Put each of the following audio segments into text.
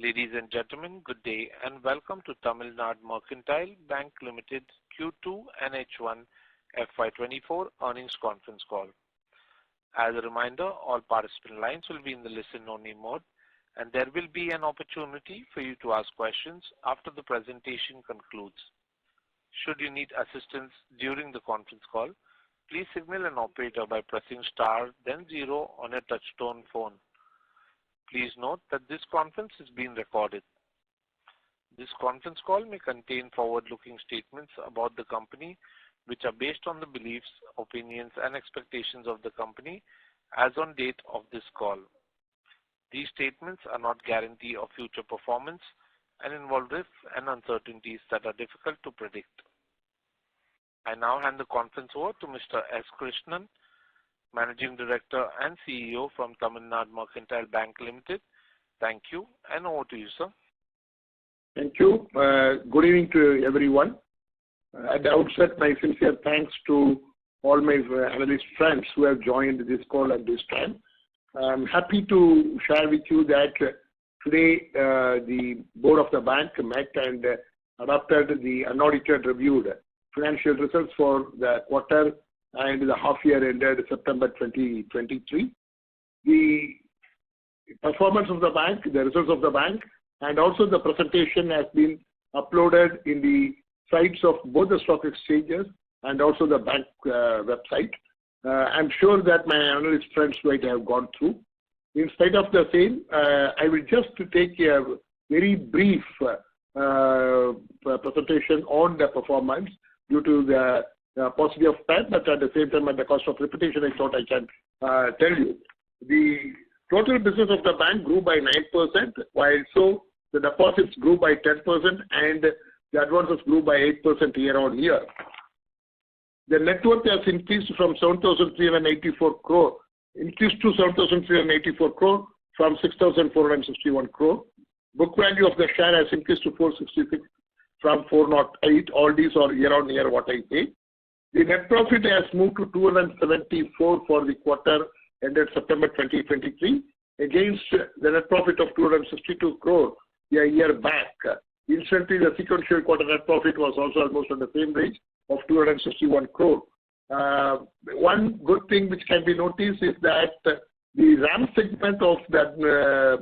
Ladies and gentlemen, good day and welcome to Tamilnad Mercantile Bank Limited Q2 and H1 FY24 earnings conference call. As a reminder, all participant lines will be in the listen-only mode, and there will be an opportunity for you to ask questions after the presentation concludes. Should you need assistance during the conference call, please signal an operator by pressing star then 0 on a touch-tone phone. Please note that this conference is being recorded. This conference call may contain forward-looking statements about the company, which are based on the beliefs, opinions, and expectations of the company as on date of this call. These statements are not guarantee of future performance and involve risks and uncertainties that are difficult to predict. I now hand the conference over to Mr. S. Krishnan, Managing Director and CEO from Tamilnad Mercantile Bank Limited. Thank you, and over to you, sir. Thank you. Good evening to everyone. At the outset, my sincere thanks to all my analyst friends who have joined this call at this time. I'm happy to share with you that today the board of the bank met and adopted the unaudited reviewed financial results for the quarter and the half year ended September 2023. The performance of the bank, the results of the bank, and also the presentation has been uploaded in the sites of both the stock exchanges and also the bank website. I'm sure that my analyst friends might have gone through. In spite of the same, I will just take a very brief presentation on the performance due to the paucity of time, but at the same time, at the cost of repetition, I thought I can tell you. The total business of the bank grew by 9%, while so the deposits grew by 10% and the advances grew by 8% year on year. The net worth has increased from 7,384 crore, increased to 7,384 crore from 6,461 crore. Book value of the share has increased to 466 from 408. All these are year on year what I say. The net profit has moved to 274 for the quarter ended September 2023 against the net profit of 262 crore a year back. Incidentally, the sequential quarter net profit was also almost on the same range of 261 crore. One good thing which can be noticed is that the RAM segment of that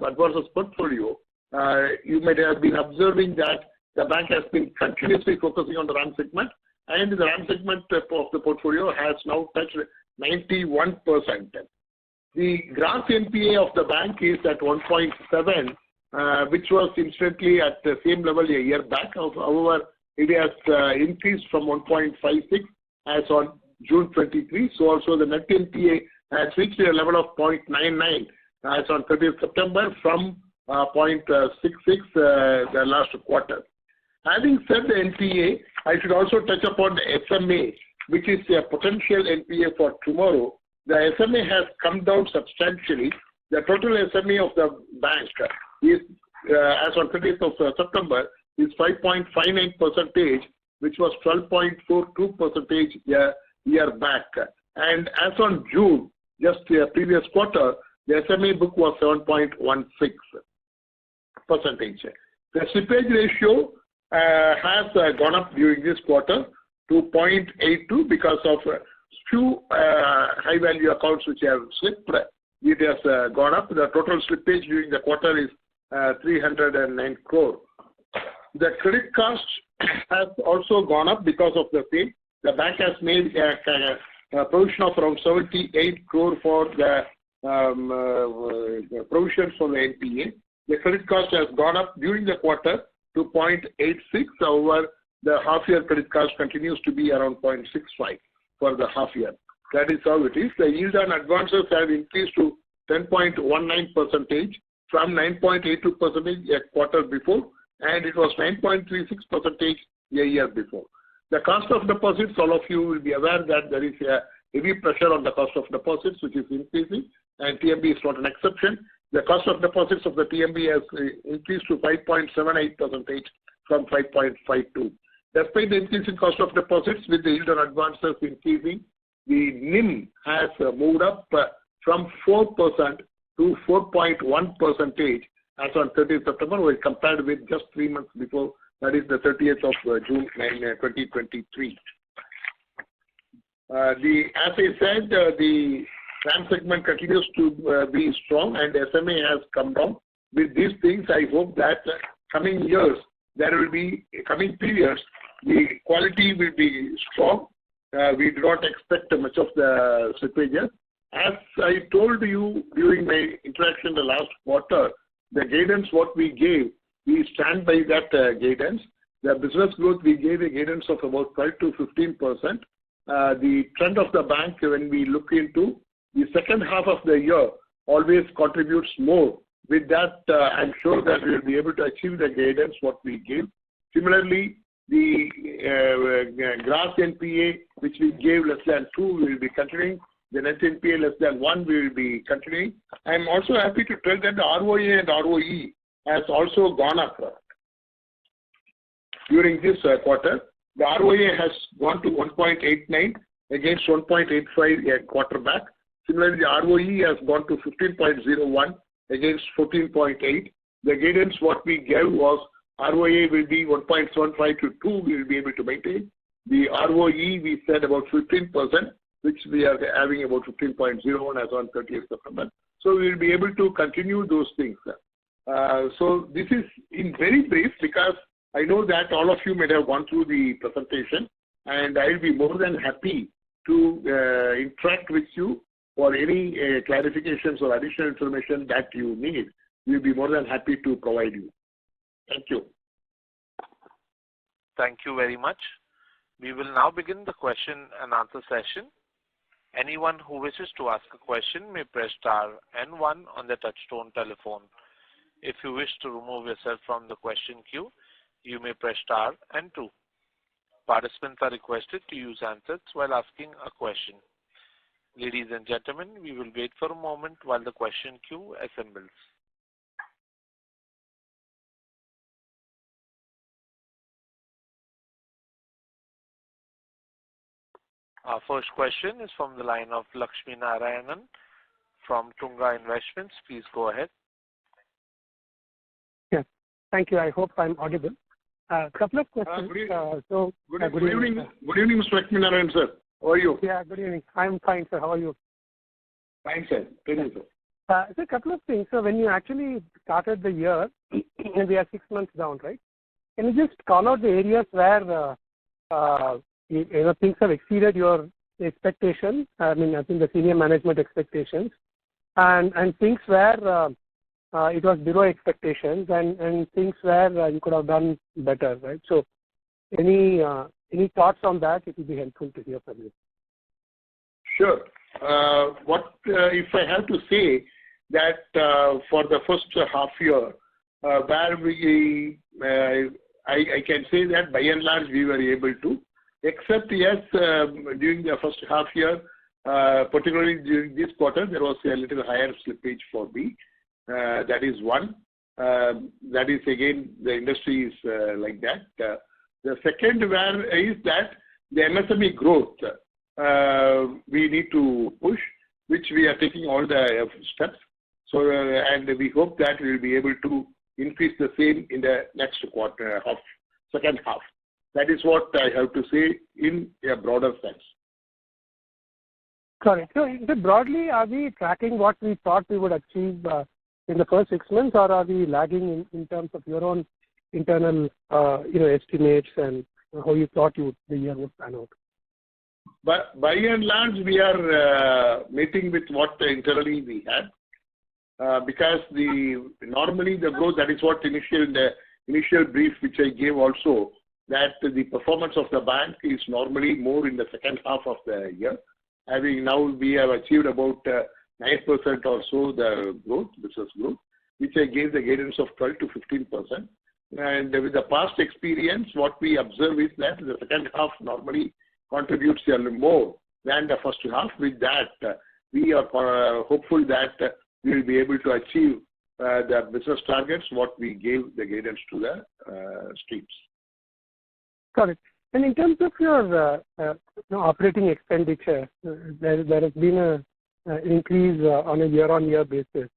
advances portfolio, you might have been observing that the bank has been continuously focusing on the RAM segment, and the RAM segment of the portfolio has now touched 91%. The gross NPA of the bank is at 1.7, which was incidentally at the same level a year back. However, it has increased from 1.56 as on June 23. So also the net NPA has reached a level of 0.99 as on 30th September from 0.66 the last quarter. Having said the NPA, I should also touch upon the SMA, which is a potential NPA for tomorrow. The SMA has come down substantially. The total SMA of the bank is, as on 30th of September, is 5.59%, which was 12.42% a year back. And as on June, just the previous quarter, the SMA book was 7.16%. The slippage ratio has gone up during this quarter to 0.82 because of few high value accounts which have slipped. It has gone up. The total slippage during the quarter is 309 crore. The credit cost has also gone up because of the same. The bank has made a provision of around 78 crore for the provisions for the NPA. The credit cost has gone up during the quarter to 0.86. However, the half-year credit cost continues to be around 0.65 for the half-year. That is how it is. The yield on advances have increased to 10.19% from 9.82% a quarter before, and it was 9.36% a year before. The cost of deposits, all of you will be aware that there is a heavy pressure on the cost of deposits, which is increasing, and TMB is not an exception. The cost of deposits of the TMB has increased to 5.78% from 5.52. Despite the increase in cost of deposits, with the yield on advances increasing, the NIM has moved up from 4% to 4.1% as on 30th September when compared with just 3 months before, that is the 30th of June 2023. As I said, the RAM segment continues to be strong and SMA has come down. With these things, I hope that coming years, there will be coming periods, the quality will be strong. We do not expect much of the slippages. As I told you during my interaction the last quarter, the guidance what we gave, we stand by that guidance. The business growth, we gave a guidance of about 12 to 15%. The trend of the bank, when we look into the second half of the year, always contributes more. With that, I'm sure that we will be able to achieve the guidance what we gave. Similarly, the gross NPA, which we gave less than 2, we will be continuing. The net NPA less than 1, we will be continuing. I'm also happy to tell that the ROA and ROE has also gone up during this quarter. The ROA has gone to 1.89 against 1.85 a quarter back. Similarly, the ROE has gone to 15.01 against 14.8. The guidance what we gave was ROA will be 1.75 to 2, we will be able to maintain. The ROE, we said about 15%, which we are having about 15.01 as on 30th September. So we will be able to continue those things. So this is in very brief because I know that all of you may have gone through the presentation and I will be more than happy to interact with you for any clarifications or additional information that you need. We will be more than happy to provide you. Thank you. Thank you very much. We will now begin the question and answer session. Anyone who wishes to ask a question may press star and 1 on the touchtone telephone. If you wish to remove yourself from the question queue, you may press star and 2. Participants are requested to use handsets while asking a question. Ladies and gentlemen, we will wait for a moment while the question queue assembles. Our first question is from the line of Lakshmi Narayanan from Tunga Investments. Please go ahead. Yes, thank you. I hope I'm audible. A couple of questions. Good evening, Mr. Lakshmi Narayanan, sir. How are you? Yeah, good evening. I'm fine, sir. How are you? Fine, sir. Thank you, sir. So a couple of things. So when you actually started the year, and we are 6 months down, right? Can you just call out the areas where things have exceeded your expectations? I mean, I think the senior management expectations, and things where it was below expectations, and things where you could have done better, right? So, any thoughts on that? It would be helpful to hear from you. Sure. What if I have to say that for the first half year, where we, I can say that by and large we were able to, except yes, during the first half year, particularly during this quarter, there was a little higher slippage for me. That is one. That is again, the industry is like that. The second where is that the MSME growth we need to push, which we are taking all the steps. So, and we hope that we will be able to increase the same in the next quarter, second half. That is what I have to say in a broader sense. Correct. So broadly, are we tracking what we thought we would achieve in the first 6 months, or are we lagging in terms of your own internal estimates and how you thought the year would pan out? But by and large, we are meeting with what internally we had. Because normally the growth, that is what the initial brief which I gave also, that the performance of the bank is normally more in the second half of the year. Having now we have achieved about 9% or so the growth, business growth, which I gave the guidance of 12 to 15%. And with the past experience, what we observe is that the second half normally contributes a little more than the first half. With that, we are hopeful that we will be able to achieve the business targets, what we gave the guidance to the streets. Got it. And in terms of your operating expenditure, there has been an increase on a year-on-year basis.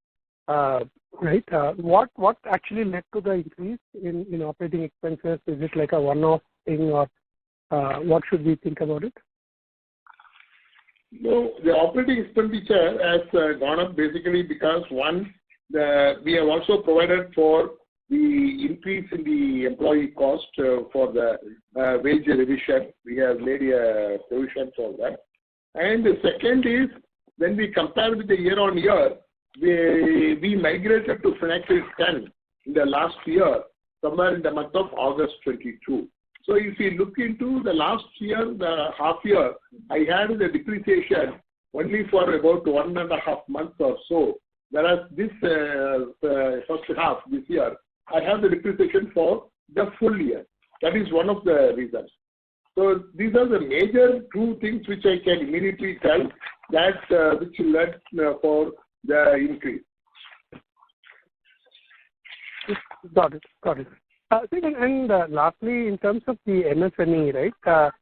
right? What actually led to the increase in operating expenses? Is it like a one-off thing, or what should we think about it? No, the operating expenditure has gone up basically because one, we have also provided for the increase in the employee cost for the wage revision. We have made a provision for that. And the second is, when we compare with the year on year, we migrated to financial 10 in the last year, somewhere in the month of August 22. So if you look into the last year, the half year, I had the depreciation only for about 1.5 months or so. Whereas this first half this year, I have the depreciation for the full year. That is one of the reasons. So these are the major two things which I can immediately tell that which led for the increase. Got it. And lastly, in terms of the MSME, right,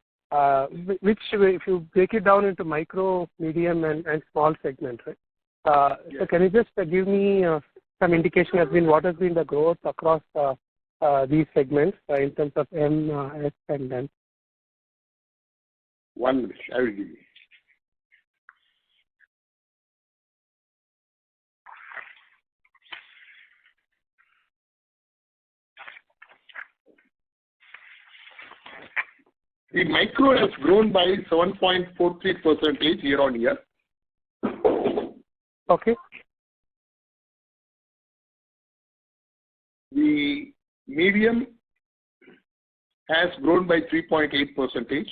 which, if you break it down into micro, medium, and small segment, right? Yes. So can you just give me some indication as in what has been the growth across these segments in terms of M, S, and N? 1 minute, I will give you. The micro has grown by 7.43% year on year. Okay. The medium has grown by 3.8%.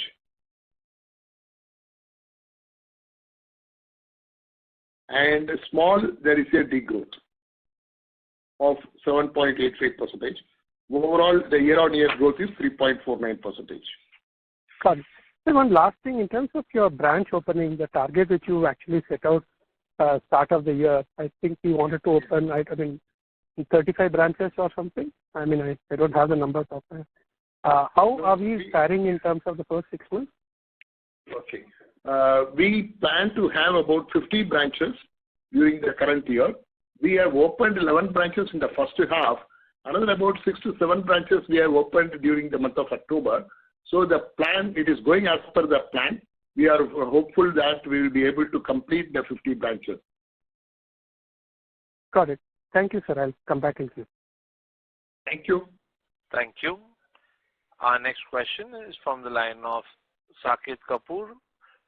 And small, there is a degrowth of 7.85%. Overall, the year-on-year growth is 3.49%. Got it. So one last thing, in terms of your branch opening, the target which you actually set out start of the year, I think you wanted to open, 35 branches or something. I don't have the numbers up there. How are we faring in terms of the first 6 months? Okay. We plan to have about 50 branches during the current year. We have opened 11 branches in the first half. Another about 6 to 7 branches we have opened during the month of October. So the plan, it is going as per the plan. We are hopeful that we will be able to complete the 50 branches. Got it. Thank you, sir. I'll come back and see you. Thank you. Thank you. Our next question is from the line of Saket Kapoor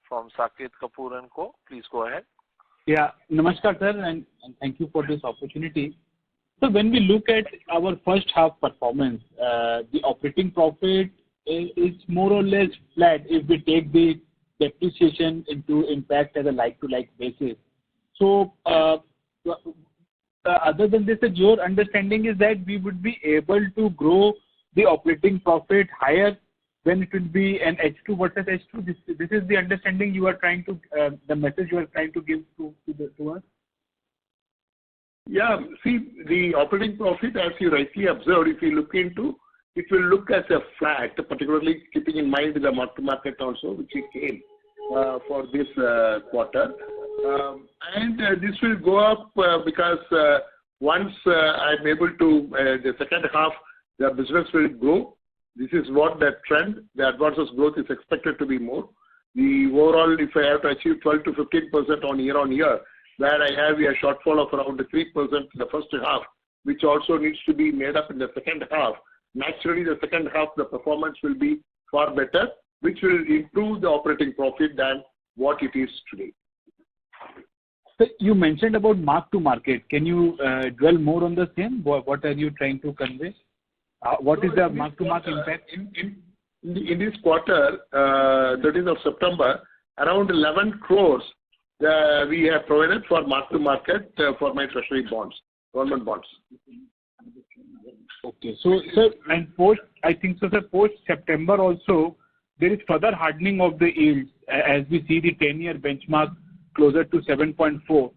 from Saket Kapoor & Co. Please go ahead. Yeah, namaskar, sir, and thank you for this opportunity. So when we look at our first half performance, the operating profit is more or less flat if we take the depreciation into impact as a like-to-like basis. So other than this, your understanding is that we would be able to grow the operating profit higher when it will be an H2 versus H2. This is the understanding you are trying to, the message you are trying to give to us? Yeah, see, the operating profit, as you rightly observed, if you look into, it will look as a flat, particularly keeping in mind the mark-to-market also, which it came for this quarter. And this will go up because once I'm able to, the second half, the business will grow. This is what the trend, the advances growth is expected to be more. The overall, if I have to achieve 12 to 15% on year, where I have a shortfall of around 3% in the first half, which also needs to be made up in the second half. Naturally, the second half, the performance will be far better, which will improve the operating profit than what it is today. So you mentioned about mark-to-market. Can you dwell more on the same? What are you trying to convey? What is the mark-to-market impact? In this quarter, 13th of September, around 11 crores we have provided for mark-to-market for my treasury bonds, government bonds. Okay. So, sir, and I think so, sir, post-September also, there is further hardening of the yields as we see the 10-year benchmark closer to 7.4.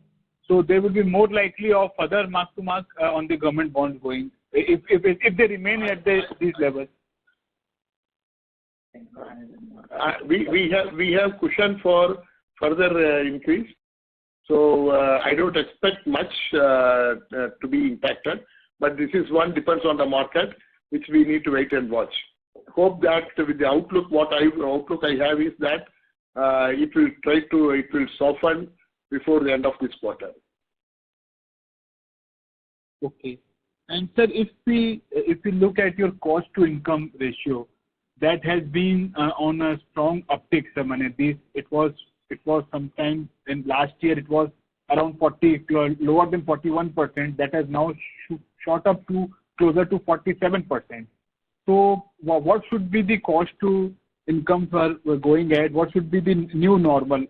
So there will be more likely of further mark-to-market on the government bonds going, if they remain at these levels. We have cushion for further increase. So I don't expect much to be impacted, but this is one depends on the market, which we need to wait and watch. Hope that with the outlook, outlook I have is that it will soften before the end of this quarter. Okay. And sir, if we look at your cost to income ratio, that has been on a strong uptick. It was sometime in last year it was around 40, lower than 41%. That has now shot up to closer to 47%. So what should be the cost to income for going ahead? What should be the new normal?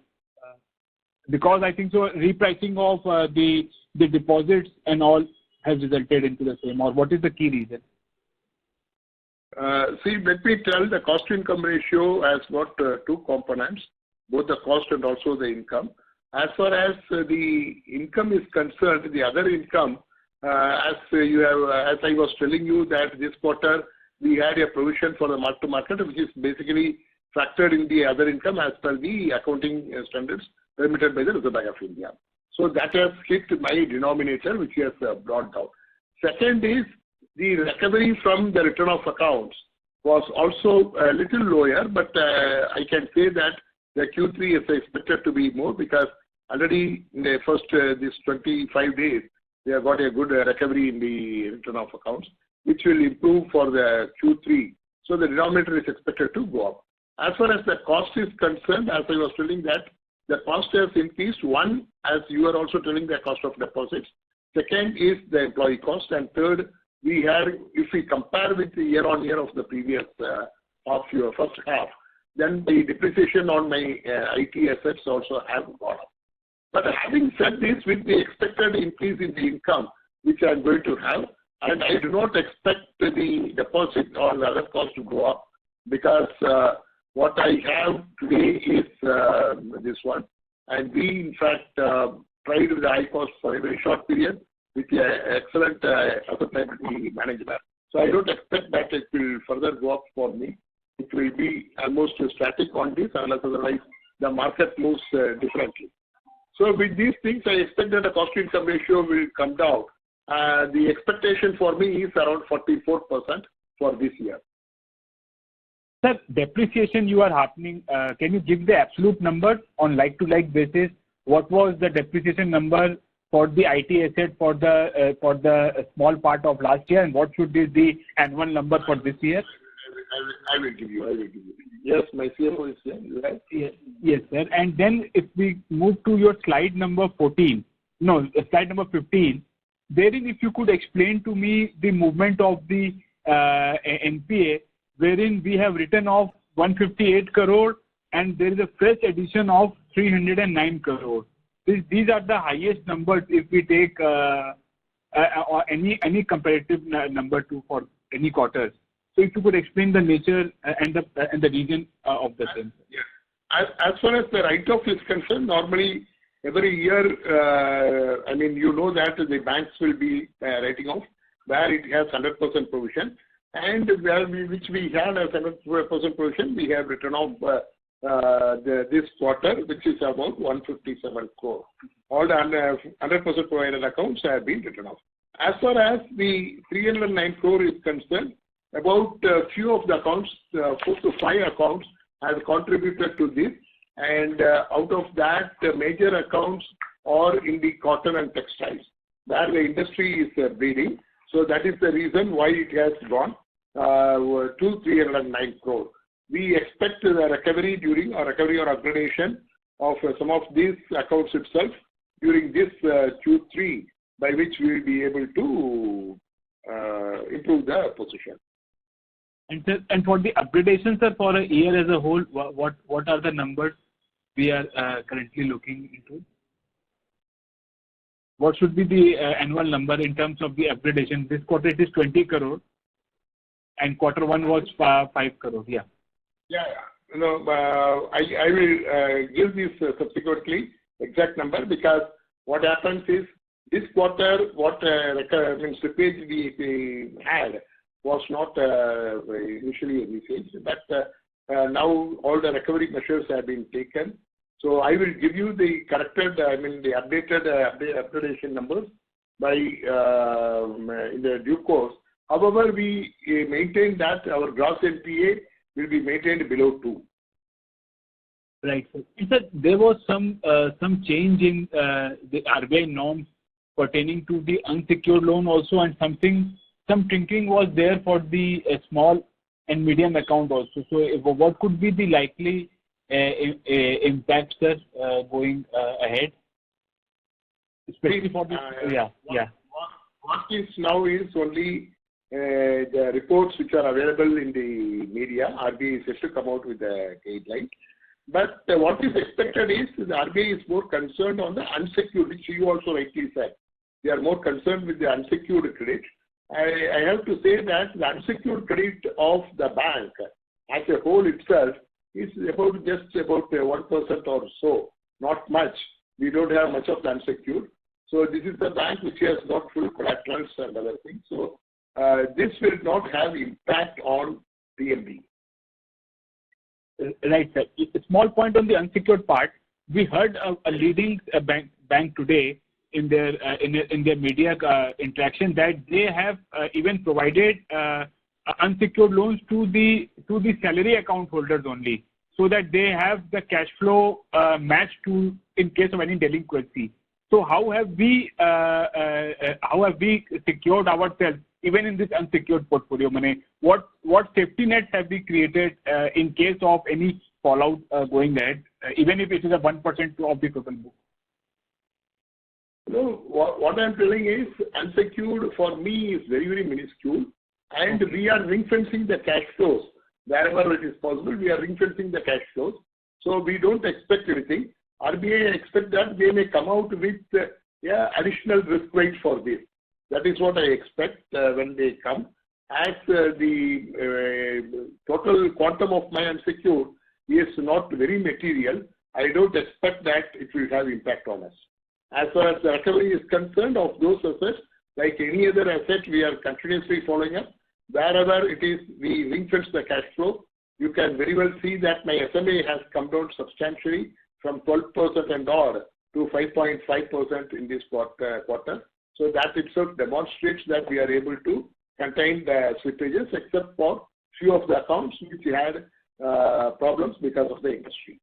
Because I think so repricing of the deposits and all has resulted into the same, or what is the key reason? See, let me tell, the cost to income ratio has got two components, both the cost and also the income. As far as the income is concerned, the other income, as I was telling you that this quarter we had a provision for the mark to market, which is basically factored in the other income as per the accounting standards permitted by the Reserve Bank of India. So that has hit my denominator, which has brought down. Second is the recovery from the return of accounts was also a little lower, but I can say that the Q3 is expected to be more because already in the first this 25 days, they have got a good recovery in the return of accounts, which will improve for the Q3. So the denominator is expected to go up. As far as the cost is concerned, as I was telling that, the cost has increased. One, as you are also telling, the cost of deposits. Second is the employee cost. And third, we had, if we compare with the year-on-year of the previous first half, then the depreciation on my IT assets also have gone up. But having said this, with the expected increase in the income, which I am going to have, and I do not expect the deposit or the other cost to go up because what I have today is this one. And we, in fact, tried with the high cost for a very short period with the excellent asset liability management. So I don't expect that it will further go up for me. It will be almost static on this, unless otherwise the market moves differently. So with these things, I expect that the cost to income ratio will come down. The expectation for me is around 44% for this year. Sir, depreciation you are happening, can you give the absolute number on like-to-like basis? What was the depreciation number for the IT asset for the small part of last year, and what should be the annual number for this year? I will give you. Yes, my CFO is here. You right? Yes, sir. And then if we move to your slide number 15, therein if you could explain to me the movement of the NPA, wherein we have written off 158 crore and there is a fresh addition of 309 crore. These are the highest numbers if we take any comparative number for any quarters. So if you could explain the nature and the reason of the same. Yeah. As far as the write-off is concerned, normally every year, you know that the banks will be writing off where it has 100% provision, and which we had as 100% provision, we have written off this quarter, which is about 157 crore. All the 100% provided accounts have been written off. As far as the 309 crore is concerned, about a few of the accounts, 4 to 5 accounts, have contributed to this, and out of that, the major accounts are in the cotton and textiles, where the industry is bleeding. So that is the reason why it has gone to 309 crore. We expect the recovery or upgradation of some of these accounts itself during this Q3, by which we will be able to improve the position. And for the upgradation, sir, for a year as a whole, what are the numbers we are currently looking into? What should be the annual number in terms of the upgradation? This quarter it is 20 crore, and quarter one was 5 crore. Yeah. Yeah. I will give this subsequently exact number, because what happens is this quarter what slippage we had was not initially envisaged, but now all the recovery measures have been taken. So I will give you the corrected, the updated updation numbers by in the due course. However, we maintain that our gross NPA will be maintained below 2. Right. Sir, there was some change in the RBI norms pertaining to the unsecured loan also, and some thinking was there for the small and medium account also. So what could be the likely impact, sir, going ahead? Especially for this, What is now is only the reports which are available in the media. RBI is yet to come out with the guideline. But what is expected is the RBI is more concerned on the unsecured, which you also rightly said. They are more concerned with the unsecured credit. I have to say that the unsecured credit of the bank as a whole itself is just about 1% or so, not much. We don't have much of the unsecured. So this is the bank which has got full collaterals and other things. So this will not have impact on PNB. Right, sir. A small point on the unsecured part. We heard a leading bank today in their media interaction that they have even provided unsecured loans to the salary account holders only, so that they have the cash flow matched to in case of any delinquency. So how have we secured ourselves even in this unsecured portfolio money? What safety nets have we created in case of any fallout going ahead, even if it is a 1% of the total book? No, what I'm telling is unsecured for me is very, very minuscule, and we are ring fencing the cash flows. Wherever it is possible, we are ring fencing the cash flows. So we don't expect anything. RBI expect that they may come out with additional risk weight for this. That is what I expect when they come. As the total quantum of my unsecured is not very material, I don't expect that it will have impact on us. As far as the recovery is concerned of those assets, like any other asset, we are continuously following up. Wherever it is, we ring fence the cash flow. You can very well see that my SMA has come down substantially from 12% and odd to 5.5% in this quarter. So that itself demonstrates that we are able to contain the slippages, except for few of the accounts which had problems because of the industry.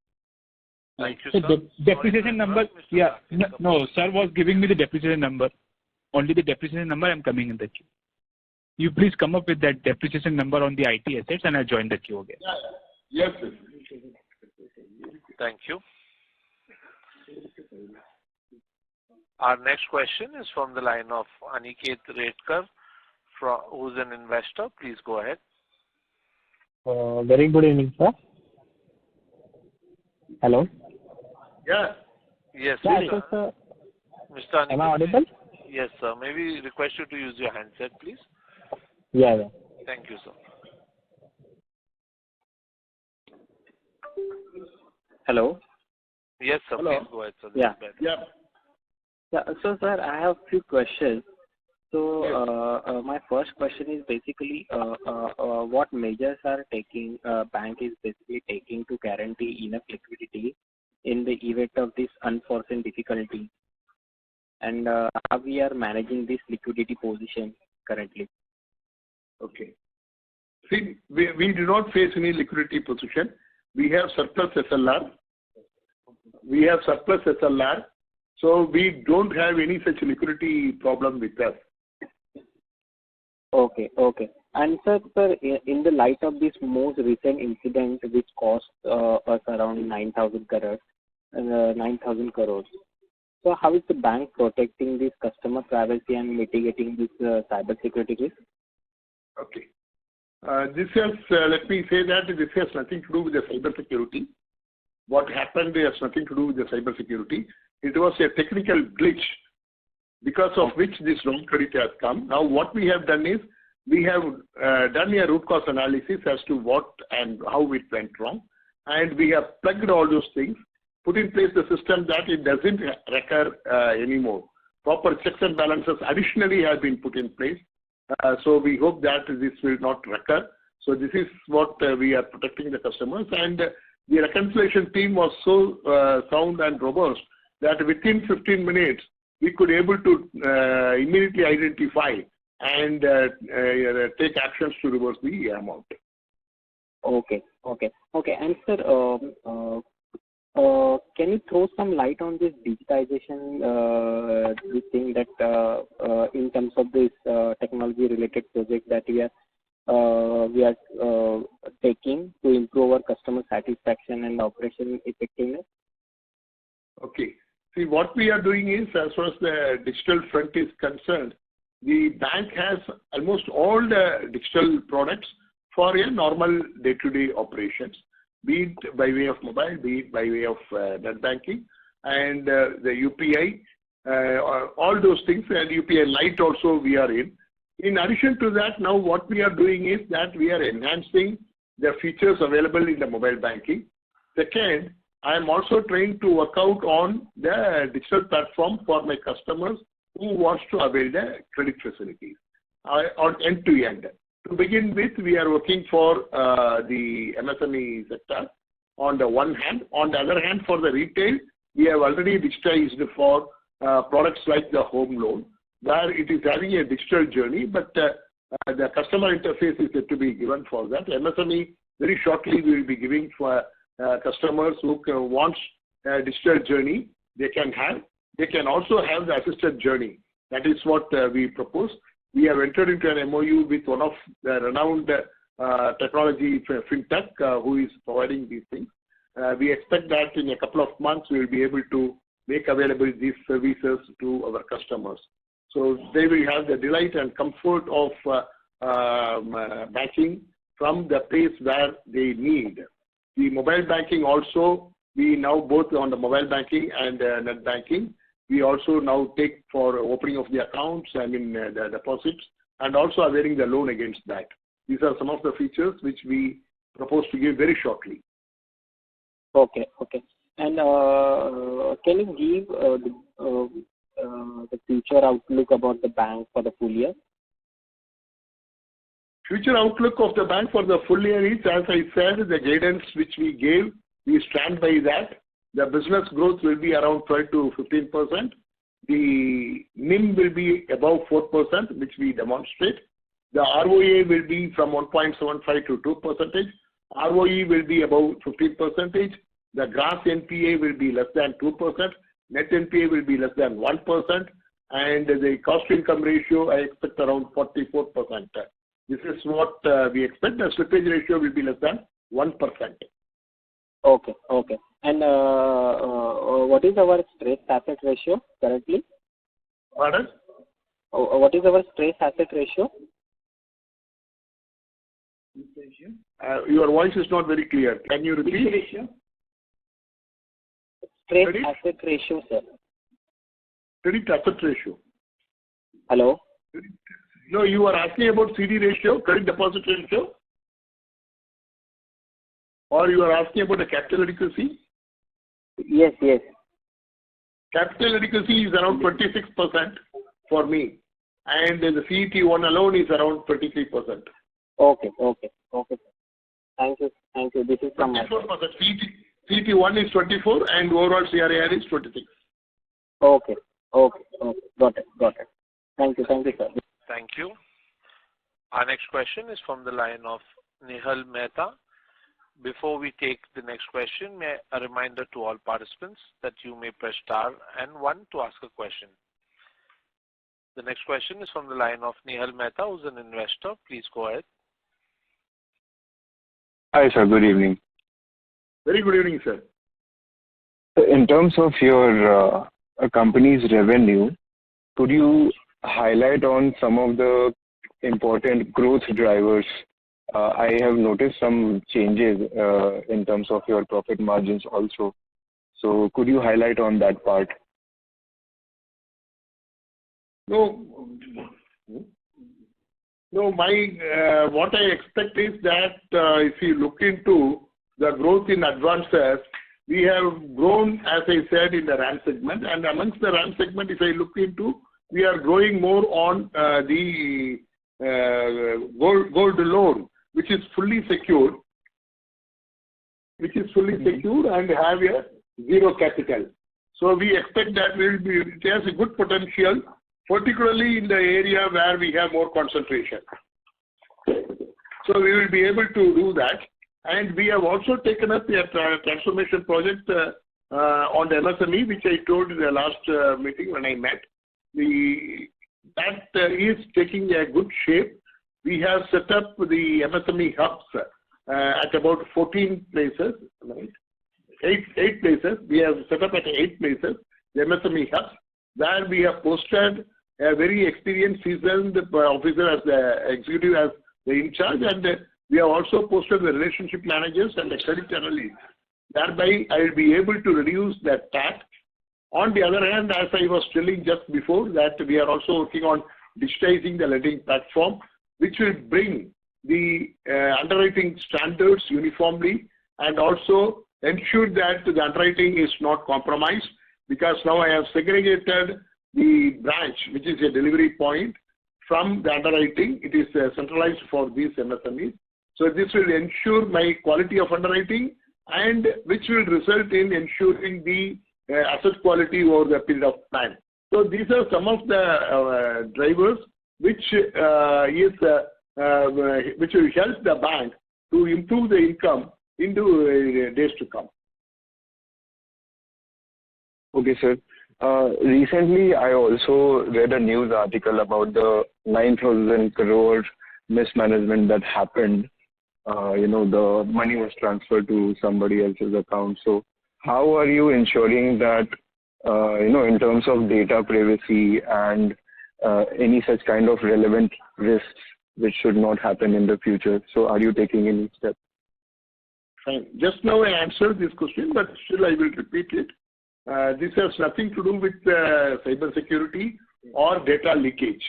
Thank you, so sir. Depreciation number, no, sir was giving me the depreciation number. Only the depreciation number, I'm coming in the queue. You please come up with that depreciation number on the IT assets and I'll join the queue again. Yes, sir. Thank you. Our next question is from the line of Aniket Redkar, who's an investor. Please go ahead. Very good evening, sir. Hello. Yeah. Yes, sir. Mr. Aniket. Am I audible? Yes, sir. May we request you to use your handset, please? Yeah. Thank you, sir. Hello. Yes, sir. Hello. Please go ahead, sir. Yeah. So, sir, I have a few questions. So, my first question is basically what measures are bank is basically taking to guarantee enough liquidity in the event of this unforeseen difficulty, and how we are managing this liquidity position currently. Okay. See, we do not face any liquidity position. We have surplus SLR. So we don't have any such liquidity problem with us. Okay. And sir, in the light of this most recent incident which cost us around 9,000 crores, so how is the bank protecting this customer privacy and mitigating this cyber security risk? Okay. This has, let me say that this has nothing to do with the cyber security. What happened has nothing to do with the cyber security. It was a technical glitch because of which this wrong credit has come. Now what we have done is, we have done a root cause analysis as to what and how it went wrong. And we have plugged all those things, put in place the system that it doesn't recur anymore. Proper checks and balances additionally have been put in place. So we hope that this will not recur. So this is what we are protecting the customers. And the reconciliation team was so sound and robust that within 15 minutes, we could able to immediately identify and take actions to reverse the amount. Okay. And sir, can you throw some light on this digitization, this thing that in terms of this technology-related project that we are taking to improve our customer satisfaction and operation effectiveness? Okay. See, what we are doing is, as far as the digital front is concerned, the bank has almost all the digital products for a normal day-to-day operations, be it by way of mobile, be it by way of net banking, and the UPI, all those things, and UPI Lite also we are in. In addition to that, now what we are doing is that we are enhancing the features available in the mobile banking. Second, I am also trying to work out on the digital platform for my customers who wants to avail the credit facilities on end-to-end. To begin with, we are working for the MSME sector on the one hand. On the other hand, for the retail, we have already digitized for products like the home loan, where it is having a digital journey, but the customer interface is yet to be given for that. MSME, very shortly, we will be giving for customers who want a digital journey, they can also have the assisted journey. That is what we propose. We have entered into an MOU with one of the renowned technology fintech who is providing these things. We expect that in a couple of months we will be able to make available these services to our customers. So they will have the delight and comfort of banking from the place where they need. The mobile banking also, we now both on the mobile banking and net banking, we also now take for opening of the accounts, the deposits, and also availing the loan against that. These are some of the features which we propose to give very shortly. Okay. And can you give the future outlook about the bank for the full year? Future outlook of the bank for the full year is, as I said, the guidance which we gave, we stand by that. The business growth will be around 12 to 15%. The NIM will be above 4%, which we demonstrate. The ROA will be from 1.75 to 2%. ROE will be about 15%. The gross NPA will be less than 2%. Net NPA will be less than 1%. And the cost to income ratio, I expect around 44%. This is what we expect. The slippage ratio will be less than 1%. Okay. And what is our stress asset ratio currently? Pardon? What is our stress asset ratio? Your voice is not very clear. Can you repeat? Stress asset ratio, sir. Credit asset ratio. Hello? No, you are asking about CD ratio, credit deposit ratio? Or you are asking about the capital adequacy? Yes. Capital adequacy is around 26% for me. And the CET1 alone is around 23%. Okay. Thank you. This is from 24%. CET1 is 24 and overall CRAR is 26. Okay. Got it. Thank you, sir. Thank you. Our next question is from the line of Nihal Mehta. Before we take the next question, a reminder to all participants that you may press star and 1 to ask a question. The next question is from the line of Nihal Mehta, who's an investor. Please go ahead. Hi, sir. Good evening. Very good evening, sir. In terms of your company's revenue, could you highlight on some of the important growth drivers? I have noticed some changes in terms of your profit margins also. So could you highlight on that part? No, what I expect is that if you look into the growth in advances, we have grown, as I said, in the RAM segment. And amongst the RAM segment, if I look into, we are growing more on the gold loan, which is fully secured. which is fully secured and have a zero capital. So we expect that it has a good potential, particularly in the area where we have more concentration. So we will be able to do that. And we have also taken up a transformation project on the MSME, which I told in the last meeting when I met. That is taking a good shape. We have set up the MSME hubs at about 14 places, right? 8 places. We have set up at 8 places, the MSME hubs, where we have posted a very experienced, seasoned officer as the executive as the in charge, and we have also posted the relationship managers and the credit analysts. Thereby, I will be able to reduce that tax. On the other hand, as I was telling just before, that we are also working on digitizing the lending platform, which will bring the underwriting standards uniformly and also ensure that the underwriting is not compromised, because now I have segregated the branch, which is a delivery point, from the underwriting. It is centralized for these MSMEs. So this will ensure my quality of underwriting, and which will result in ensuring the asset quality over the period of time. So these are some of the drivers which will help the bank to improve the income into days to come. Okay, sir. Recently, I also read a news article about the 9,000 crore mismanagement that happened. The money was transferred to somebody else's account. So how are you ensuring that, in terms of data privacy and any such kind of relevant risks which should not happen in the future? So are you taking any steps? Fine. Just now I answered this question, but still I will repeat it. This has nothing to do with cyber security or data leakage.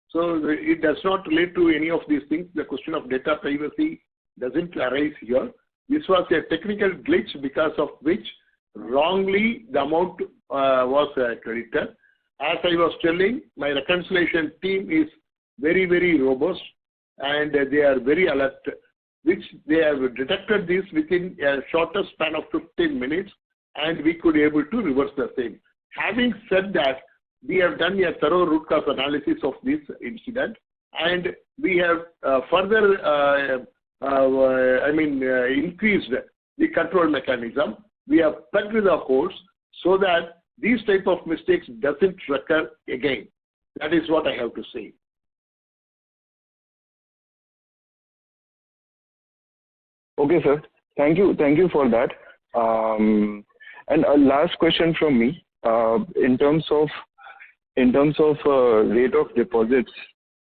So it does not relate to any of these things. The question of data privacy doesn't arise here. This was a technical glitch because of which wrongly the amount was credited. As I was telling, my reconciliation team is very, very robust and they are very alert, which they have detected this within a shorter span of 15 minutes, and we could able to reverse the same. Having said that, we have done a thorough root cause analysis of this incident, and we have further increased the control mechanism. We have plugged the holes so that these type of mistakes doesn't recur again. That is what I have to say. Okay, sir. Thank you for that. And a last question from me. In terms of rate of deposits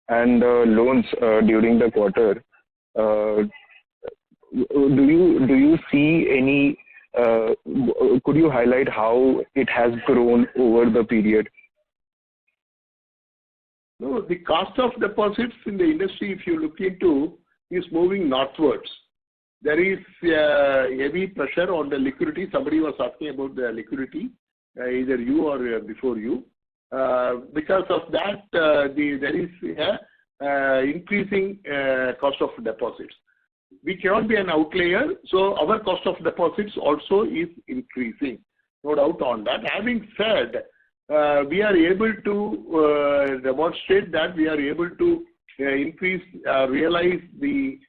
and loans during the quarter, do you see any? Could you highlight how it has grown over the period? No, the cost of deposits in the industry, if you look into, is moving northwards. There is heavy pressure on the liquidity. Somebody was asking about the liquidity, either you or before you. Because of that, there is increasing cost of deposits. We cannot be an outlier, so our cost of deposits also is increasing. No doubt on that. Having said, we are able to demonstrate that we are able to realize the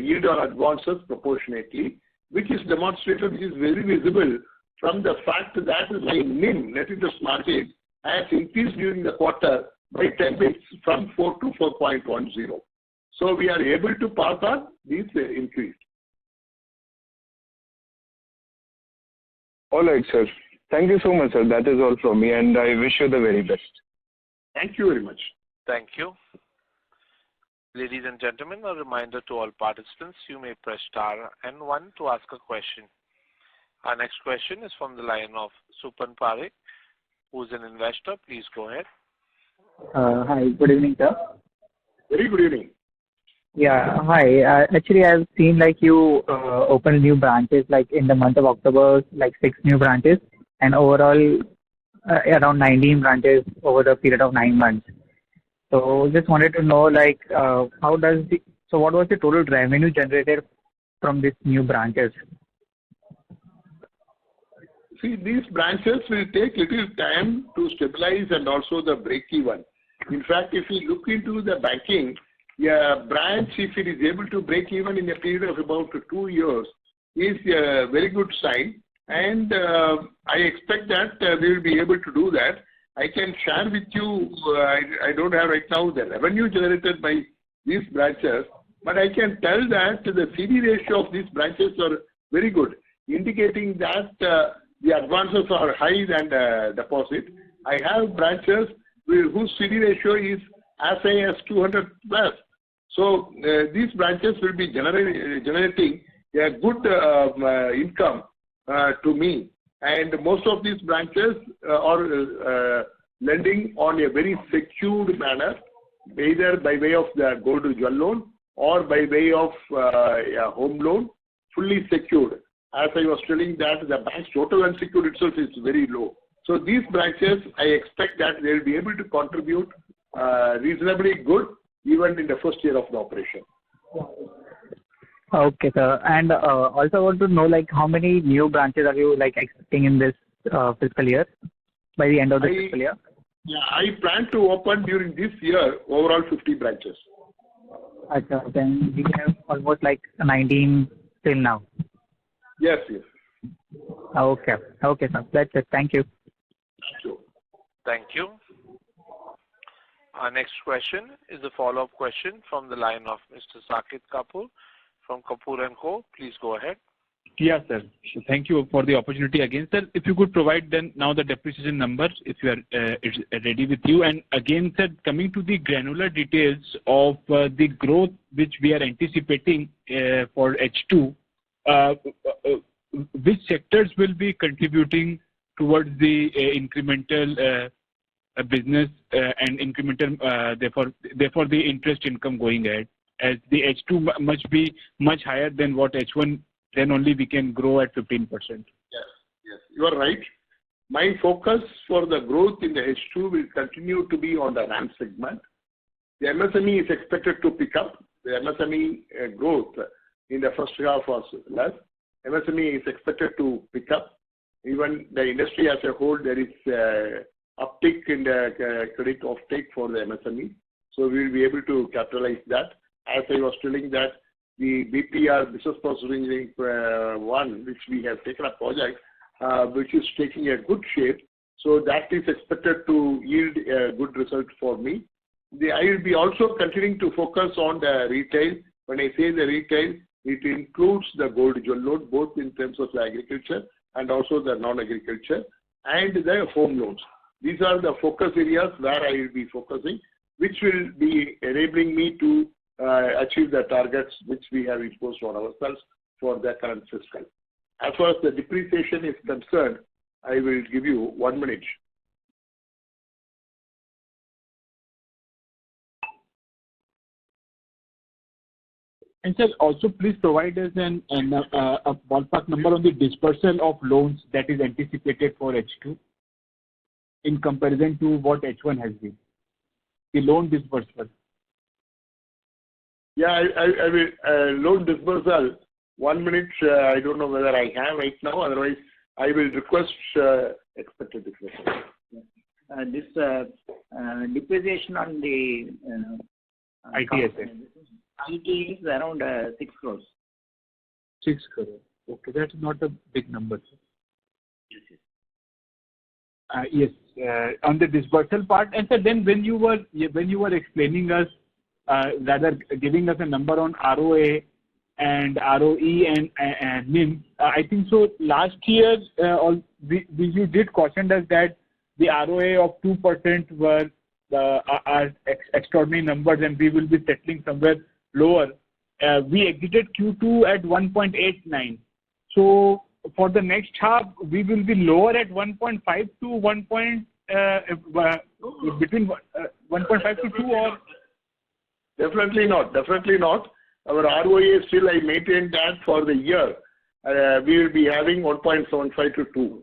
yield on advances proportionately, which is demonstrated, which is very visible from the fact that my NIM, net interest margin, has increased during the quarter by 10 bits from 4 to 4.10. So we are able to pass on this increase. All right, sir. Thank you so much, sir. That is all from me, and I wish you the very best. Thank you very much. Thank you. Ladies and gentlemen, a reminder to all participants, you may press star and 1 to ask a question. Our next question is from the line of Supan Parekh, who is an investor. Please go ahead. Hi, good evening, sir. Very good evening. Yeah, hi. Actually, I've seen like you open new branches like in the month of October, like 6 new branches, and overall around 19 branches over the period of 9 months. So just wanted to know like what was the total revenue generated from these new branches See, these branches will take little time to stabilize and also the break even. In fact, if you look into the banking, branch, if it is able to break even in a period of about 2 years, is a very good sign. And I expect that we will be able to do that. I can share with you, I don't have right now the revenue generated by these branches, but I can tell that the CD ratio of these branches are very good, indicating that the advances are higher than deposit. I have branches whose CD ratio is as high as 200 plus. So these branches will be generating a good income to me. And most of these branches are lending on a very secured manner, either by way of the gold jewel loan or by way of a home loan, fully secured. As I was telling that the bank's total unsecured itself is very low. So these branches, I expect that they will be able to contribute reasonably good even in the first year of the operation. Okay, sir. And also I want to know, like, how many new branches are you expecting in this fiscal year, by the end of the fiscal year? Yeah, I plan to open during this year overall 50 branches. Okay, then we have almost 19 till now. Yes, yes. Okay, okay, sir. That's it. Thank you. Thank you. Thank you. Our next question is a follow-up question from the line of Mr. Saket Kapoor from Kapoor & Co. Please go ahead. Yes, sir. So thank you for the opportunity again, sir. If you could provide then now the depreciation numbers, if you are ready with you. And again, sir, coming to the granular details of the growth which we are anticipating for H2, which sectors will be contributing towards the incremental business and incremental, therefore the interest income going ahead, as the H2 must be much higher than what H1, then only we can grow at 15%. Yes, yes, you are right. My focus for the growth in the H2 will continue to be on the RAM segment. The MSME is expected to pick up. The MSME growth in the first half was less. MSME is expected to pick up. Even the industry as a whole, there is uptick in the credit offtake for the MSME. So we will be able to capitalize that. As I was telling that the BPR, Business Process Engineering 1, which we have taken a project, which is taking a good shape. So that is expected to yield a good result for me. I will be also continuing to focus on the retail. When I say the retail, it includes the gold jewel loan, both in terms of the agriculture and also the non-agriculture and the home loans. These are the focus areas where I will be focusing, which will be enabling me to achieve the targets which we have imposed on ourselves for the current fiscal. As far as the depreciation is concerned, I will give you 1 minute. And sir, also please provide us a ballpark number on the dispersal of loans that is anticipated for H2 in comparison to what H1 has been. The loan dispersal. Yeah, I will loan dispersal. 1 minute. I don't know whether I have right now. Otherwise, I will request expected dispersal. This depreciation on the ITSA. IT is around 6 crores. 6 crores. Okay, that's not a big number. Yes. Yes, on the dispersal part, and sir, then when you were explaining us, rather giving us a number on ROA and ROE and NIM, I think so. Last year, you did caution us that the ROA of 2% were are extraordinary numbers, and we will be settling somewhere lower. We exited Q2 at 1.89. So for the next half, we will be lower at 1.5 to 1. Between 1.5 to 2 or? Definitely not. Definitely not. Our ROA still, I maintain that for the year, we will be having 1.75 to 2.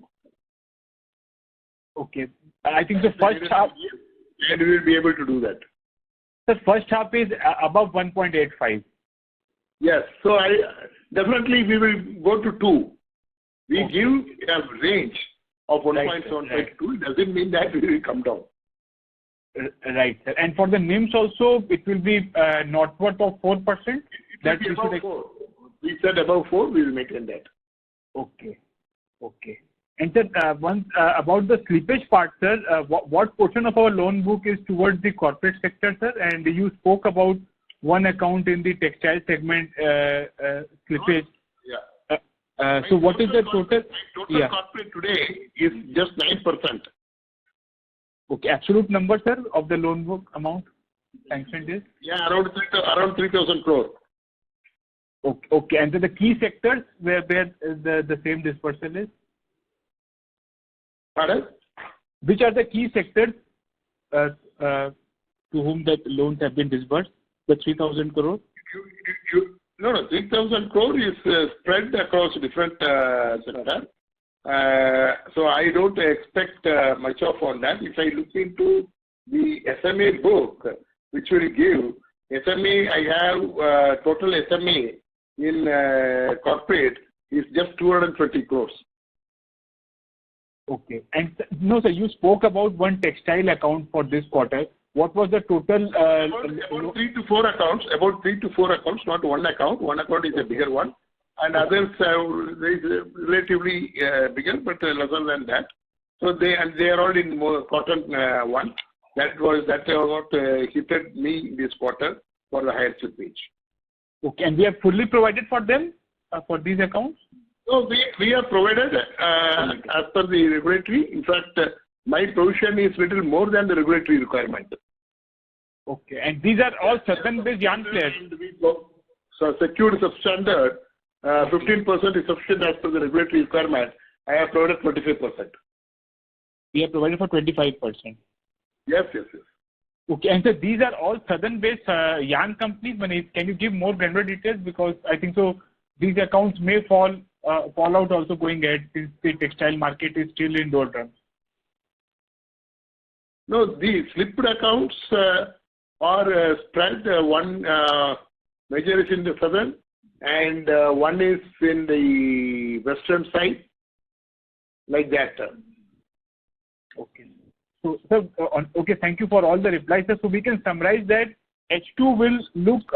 Okay. I think the first half. And we will be able to do that. The first half is above 1.85. Yes. So definitely we will go to 2. We give a range of 1.75 to 2. It doesn't mean that we will come down. Right, sir. And for the NIMs also, it will be northward of 4%? That is above 4. We said above 4, we will maintain that. Okay. And sir, once about the slippage part, sir, what portion of our loan book is towards the corporate sector, sir? And you spoke about one account in the textile segment slippage. Yeah. So what is the total? Total corporate today is just 9%. Okay, absolute number, sir, of the loan book amount sanctioned is? Yeah, around 3,000 crore. Okay, and the key sectors where the same dispersal is? Pardon? Which are the key sectors to whom that loans have been disbursed? The 3,000 crore? No, 3,000 crore is spread across different sectors. So I don't expect much of on that. If I look into the SMA book, which will give SMA, I have total SMA in corporate is just 220 crores. Okay. And no, sir, you spoke about one textile account for this quarter. What was the total? About 3 to 4 accounts. About 3 to 4 accounts, not one account. One account is a bigger one, and others is relatively bigger, but lesser than that. So they are all in more cotton one. That what hit me this quarter for the higher slippage. Okay, and we have fully provided for them for these accounts. So we are provided as per the regulatory. In fact, my provision is little more than the regulatory requirement. Okay, and these are all southern-based yarn players. So secured substandard, 15% is sufficient as per the regulatory requirement. I have provided 25%. We have provided for 25%. Yes. Okay, and so these are all southern-based yarn companies. Can you give more granular details, because I think so these accounts may fall out also going ahead, since the textile market is still in doldrums. No, the slipped accounts are spread. One major is in the southern, and one is in the western side, like that. Okay. So, sir, okay, thank you for all the replies, sir. So we can summarize that H2 will look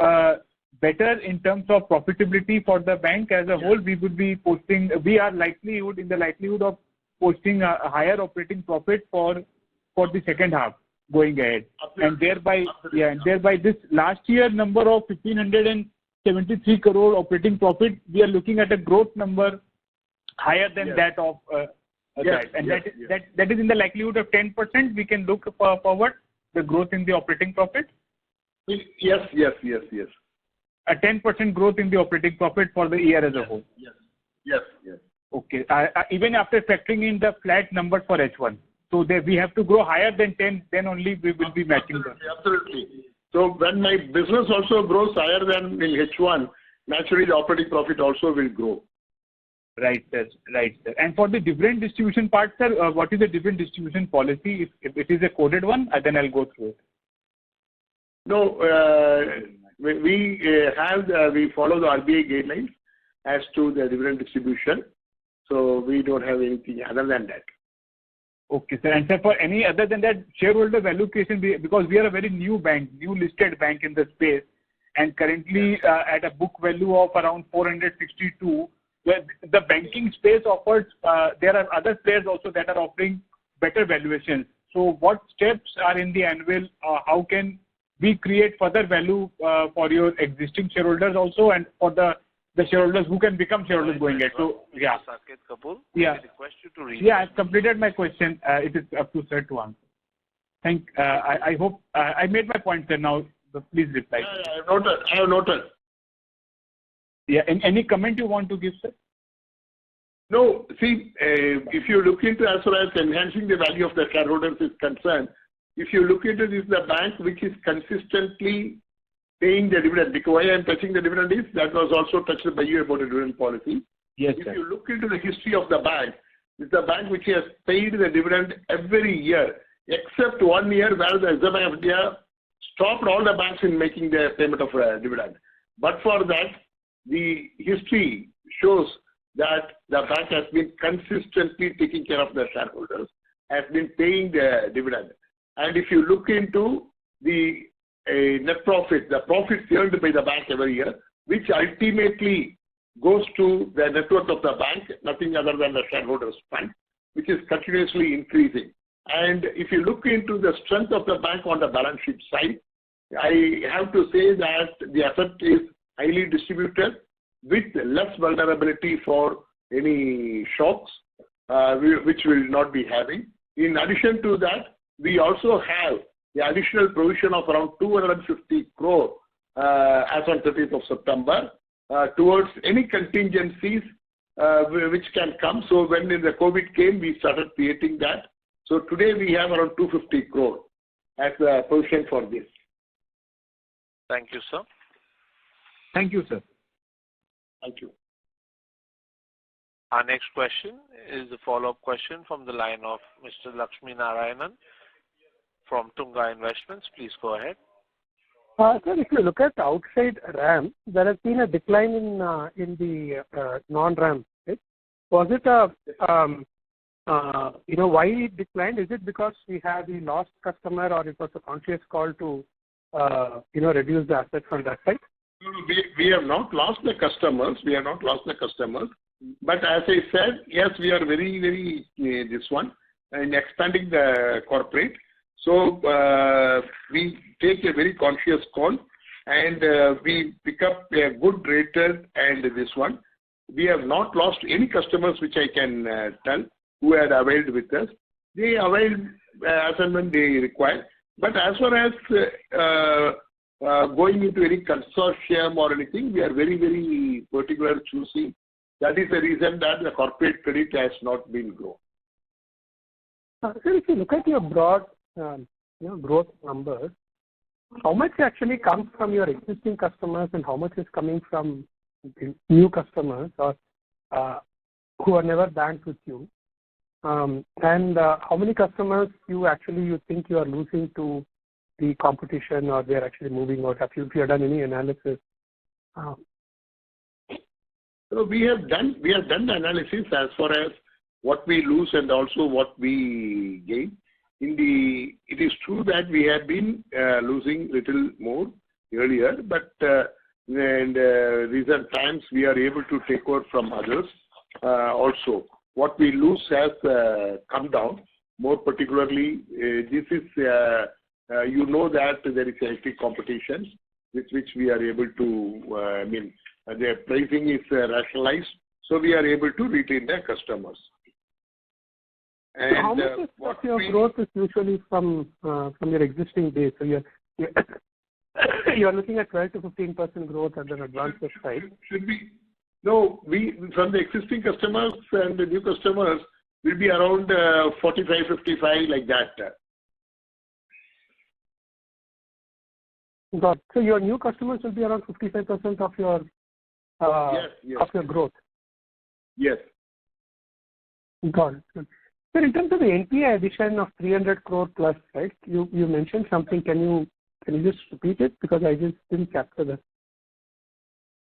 better in terms of profitability for the bank as a whole. We would be posting. We are in the likelihood of posting a higher operating profit for the second half going ahead, and thereby this last year number of 1,573 crore operating profit, we are looking at a growth number higher than that of that, and that is in the likelihood of 10%. We can look forward the growth in the operating profit. Yes. A 10% growth in the operating profit for the year as a whole. Yes. Okay. Even after factoring in the flat number for H1. So we have to grow higher than 10, then only we will be matching them. Absolutely. So when my business also grows higher than in H1, naturally the operating profit also will grow. Right, sir. And for the dividend distribution part, sir, what is the dividend distribution policy? If it is a coded one, then I'll go through it. No, we follow the RBI guidelines as to the dividend distribution. So we don't have anything other than that. Okay, sir. And sir, for any other than that, shareholder value creation, because we are a very new listed bank in the space, and currently at a book value of around 462, where the banking space offers, there are other players also that are offering better valuations. So what steps are in the annual? How can we create further value for your existing shareholders also, and for the shareholders who can become shareholders going ahead? So, yeah. Saket Kapoor, yeah. I request you to read. Yeah, I've completed my question. It is up to sir to answer. I hope I made my point, sir. Now, please reply. Yeah, I have noted. Yeah, any comment you want to give, sir? No, see, if you look into as far as enhancing the value of the shareholders is concerned, if you look into this, the bank which is consistently paying the dividend, because why I am touching the dividend is that was also touched by you about the dividend policy. Yes, if sir. you look into the history of the bank, it's the bank which has paid the dividend every year, except 1 year where the Reserve Bank of India stopped all the banks in making the payment of dividend. But for that, the history shows that the bank has been consistently taking care of the shareholders, has been paying the dividend. And if you look into the net profit, the profits earned by the bank every year, which ultimately goes to the net worth of the bank, nothing other than the shareholders' fund, which is continuously increasing. And if you look into the strength of the bank on the balance sheet side, I have to say that the asset is highly distributed with less vulnerability for any shocks, which will not be having. In addition to that, we also have the additional provision of around 250 crore as on 30th of September towards any contingencies which can come. So when the COVID came, we started creating that. So today we have around 250 crore as a provision for this. Thank you, sir. Thank you, sir. Thank you. Our next question is a follow-up question from the line of Mr. Lakshmi Narayanan from Tunga Investments. Please go ahead. Sir, if you look at outside RAM, there has been a decline in the non-RAM. Right? Was it why it declined? Is it because we lost customer, or it was a conscious call to reduce the assets on that side? We have not lost the customers. But as I said, yes, we are very this one in expanding the corporate. So we take a very conscious call, and we pick up a good rated and this one. We have not lost any customers, which I can tell, who had availed with us. They availed as and when they require. But as far as going into any consortium or anything, we are very particular choosing. That is the reason that the corporate credit has not been grown. So if you look at your broad growth numbers, how much actually comes from your existing customers and how much is coming from new customers or who are never banked with you? And how many customers you think you are losing to the competition, or they are actually moving out? If you have done any analysis? So we have done the analysis as far as what we lose and also what we gain. It is true that we have been losing little more earlier, but in recent times we are able to take over from others also. What we lose has come down. More particularly, this is that there is healthy competition with which we are able to. Their pricing is rationalized, so we are able to retain their customers. And how much of your growth is usually from your existing base? So you're looking at 12 to 15% growth at an advanced side. Should be. No, from the existing customers and the new customers will be around 45, 55 like that. Got it. So your new customers will be around 55% of your yes. of your growth. Yes. Got it. So in terms of the NPA addition of 300 crore plus, right? You mentioned something. Can you just repeat it, because I just didn't capture that.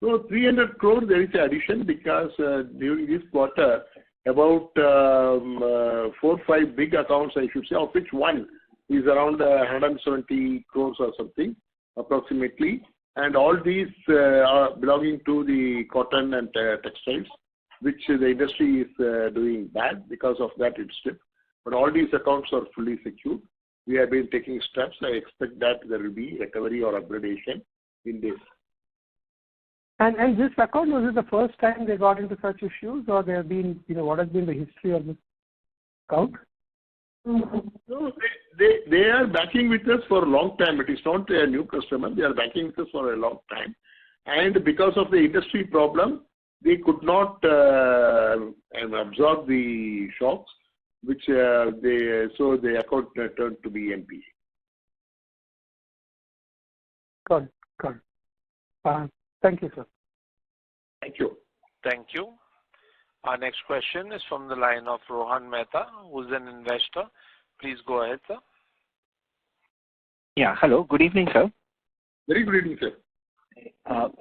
So 300 crore there is an addition because during this quarter about 4 or 5 big accounts, I should say, of which one is around 170 crores or something approximately, and all these are belonging to the cotton and textiles, which the industry is doing bad. Because of that it's slipped. But all these accounts are fully secured. We have been taking steps. I expect that there will be recovery or upgradation in this. And this account, was it the first time they got into such issues, or there have been, what has been the history of this account? No, they are backing with us for a long time. It is not a new customer. They are backing with us for a long time. And because of the industry problem, they could not absorb the shocks, which so the account turned to be NPA. Got it. Thank you, sir. Thank you. Thank you. Our next question is from the line of Rohan Mehta, who is an investor. Please go ahead, sir. Yeah, hello. Good evening, sir. Very good evening, sir.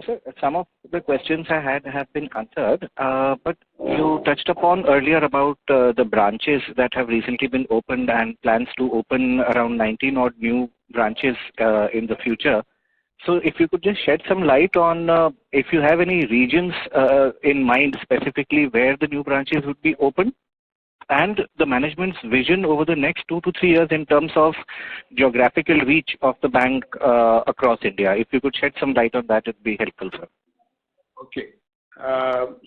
Sir, some of the questions I had have been answered, but you touched upon earlier about the branches that have recently been opened and plans to open around 19 odd new branches in the future. So if you could just shed some light on if you have any regions in mind specifically where the new branches would be opened, and the management's vision over the next 2 to 3 years in terms of geographical reach of the bank across India. If you could shed some light on that, it would be helpful, sir. Okay.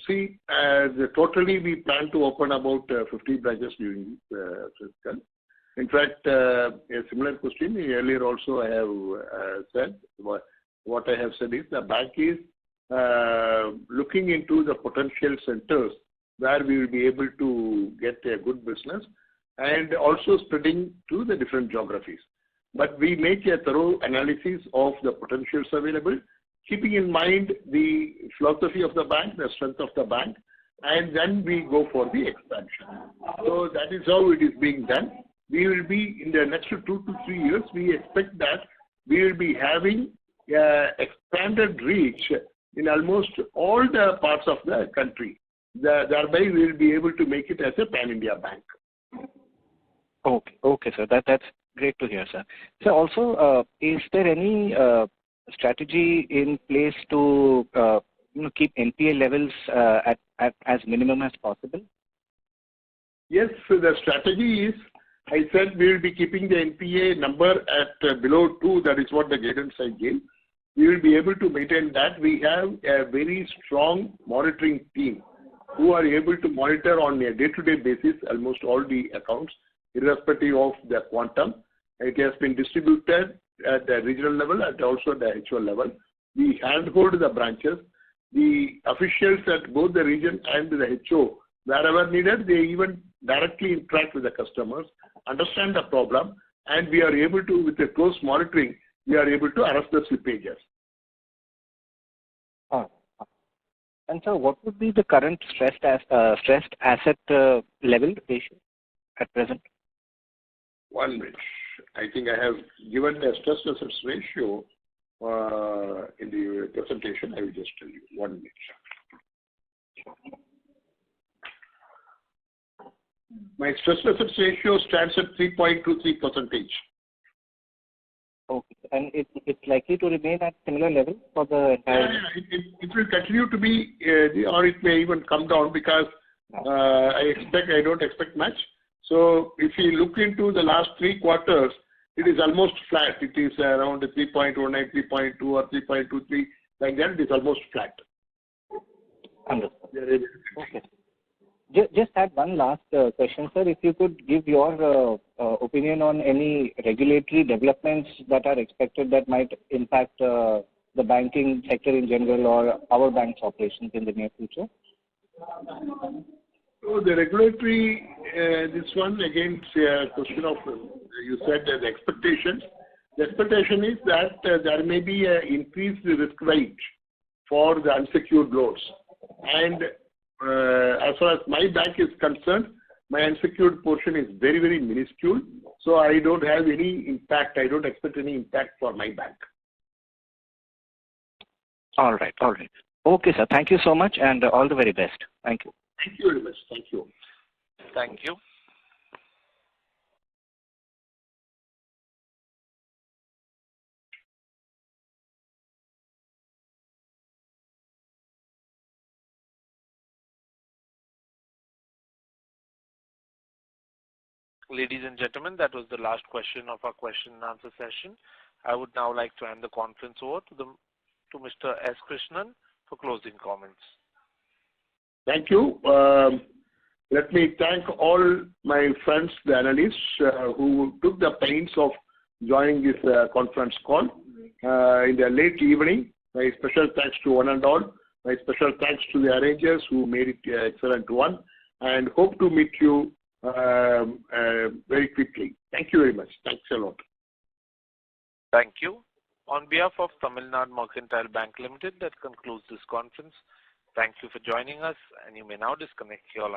See, totally we plan to open about 50 branches during fiscal. In fact, a similar question earlier also I have said. What I have said is the bank is looking into the potential centers where we will be able to get a good business and also spreading to the different geographies. But we make a thorough analysis of the potentials available, keeping in mind the philosophy of the bank, the strength of the bank, and then we go for the expansion. So that is how it is being done. We will be in the next 2 to 3 years, we expect that we will be having expanded reach in almost all the parts of the country. Thereby, we will be able to make it as a pan-India bank. Okay, sir. That's great to hear, sir. So also, is there any strategy in place to keep NPA levels at as minimum as possible? Yes, so the strategy is, I said we will be keeping the NPA number at below 2. That is what the guidance I gave. We will be able to maintain that. We have a very strong monitoring team who are able to monitor on a day-to-day basis almost all the accounts, irrespective of the quantum. It has been distributed at the regional level and also the HO level. We handhold the branches. The officials at both the region and the HO, wherever needed, they even directly interact with the customers, understand the problem, and we are able to, with a close monitoring, we are able to arrest the slippages. And so what would be the current stressed asset level ratio at present? 1 minute. I think I have given the stress assets ratio in the presentation. I will just tell you. 1 minute. My stress assets ratio stands at 3.23%. Okay, and it's likely to remain at similar level for the entire. It will continue to be, or it may even come down because I don't expect much. So if you look into the last 3 quarters, it is almost flat. It is around 3.19, 3.2, or 3.23. Like that, it is almost flat. Understood. Okay. Just had one last question, sir. If you could give your opinion on any regulatory developments that are expected that might impact the banking sector in general or our bank's operations in the near future. So the regulatory, this one again, a question of, you said the expectations. The expectation is that there may be an increased risk weight for the unsecured loans. And as far as my bank is concerned, my unsecured portion is very, very minuscule. So I don't have any impact. I don't expect any impact for my bank. All right. Okay, sir. Thank you so much and all the very best. Thank you. Thank you very much. Thank you. Thank you. Ladies and gentlemen, that was the last question of our question and answer session. I would now like to hand the conference over to Mr. S. Krishnan for closing comments. Thank you. Let me thank all my friends, the analysts, who took the pains of joining this conference call in the late evening. My special thanks to one and all. My special thanks to the arrangers who made it an excellent one, and hope to meet you very quickly. Thank you very much. Thanks a lot. Thank you. On behalf of Tamilnad Mercantile Bank Limited, that concludes this conference. Thank you for joining us, and you may now disconnect your line.